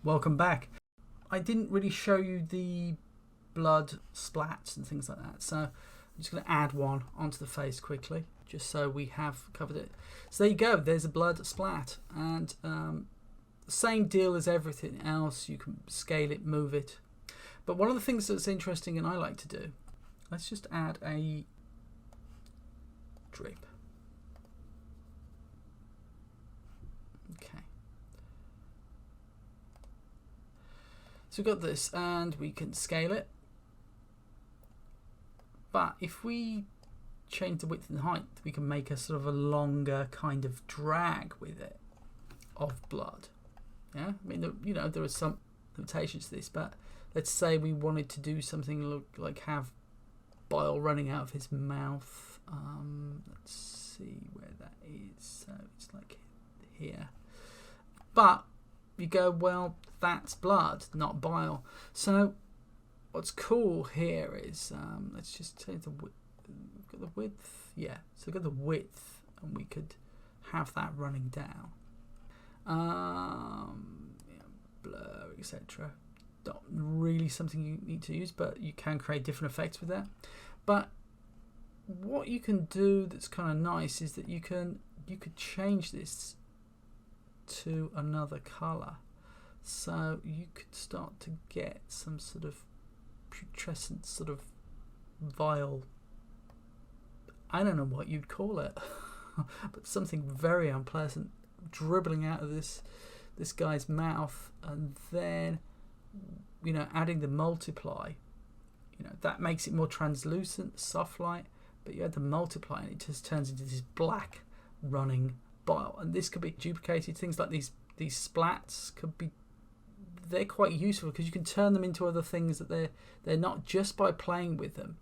Welcome back. I didn't really show you the blood splats and things like that, so I'm just going to add one onto the face quickly, just so we have covered it. So there you go, there's a blood splat, and same deal as everything else. You can scale it, move it. But one of the things that's interesting and I like to do, let's just add a drip. Okay. So we've got this, and we can scale it. But if we change the width and height, we can make a sort of a longer kind of drag with it of blood. Yeah, I mean, you know, there are some limitations to this, but let's say we wanted to do something look like have bile running out of his mouth. Let's see where that is. So it's like here. But you go, well, that's blood, not bile. So what's cool here is, let's just change the width. We've got the width, yeah. So we've got the width, and we could have that running down. Yeah, blur, etc. Not really something you need to use, but you can create different effects with that. But what you can do that's kind of nice is that you could change this to another color, so you could start to get some sort of putrescent, sort of vile, I don't know what you'd call it, but something very unpleasant dribbling out of this guy's mouth. And then, you know, adding the multiply, you know, that makes it more translucent, soft light, but you add the multiply and it just turns into this black running bile. And this could be duplicated. Things like these splats could be, they're quite useful because you can turn them into other things that they're not just by playing with them.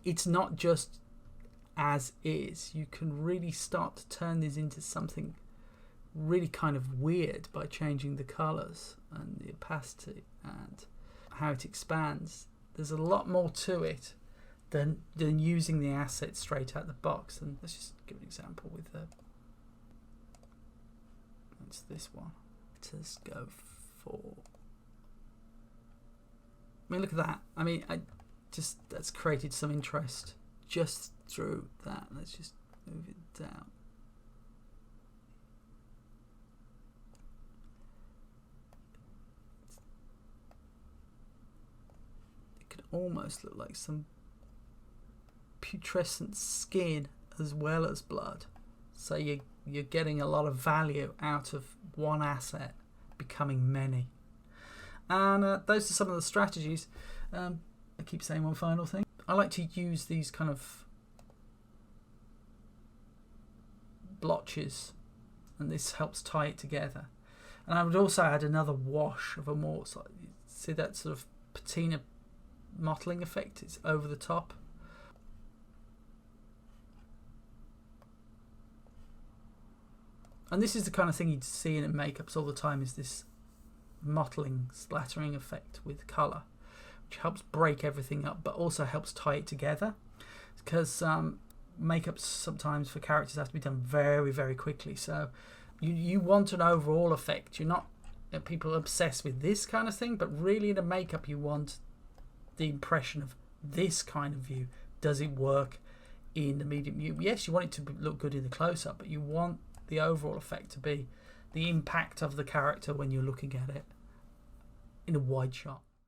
It's not just as is. You can really start to turn these into something really kind of weird by changing the colors and the opacity and how it expands. There's a lot more to it than using the asset straight out the box. And let's just give an example with it's this one. Let's go for, I mean, look at that. I mean, that's created some interest just through that. Let's just move it down. It could almost look like some putrescent skin as well as blood. So you're getting a lot of value out of one asset becoming many. And those are some of the strategies. I keep saying one final thing. I like to use these kind of blotches, and this helps tie it together. And I would also add another wash of a more, see that sort of patina mottling effect? It's over the top. And this is the kind of thing you'd see in makeups all the time, is this mottling, splattering effect with colour, which helps break everything up, but also helps tie it together. Because makeups sometimes for characters have to be done very, very quickly. So you want an overall effect. You're not, people obsessed with this kind of thing, but really in a makeup you want the impression of this kind of view. Does it work in the medium view? Yes, you want it to look good in the close-up, but you want the overall effect to be the impact of the character when you're looking at it in a wide shot.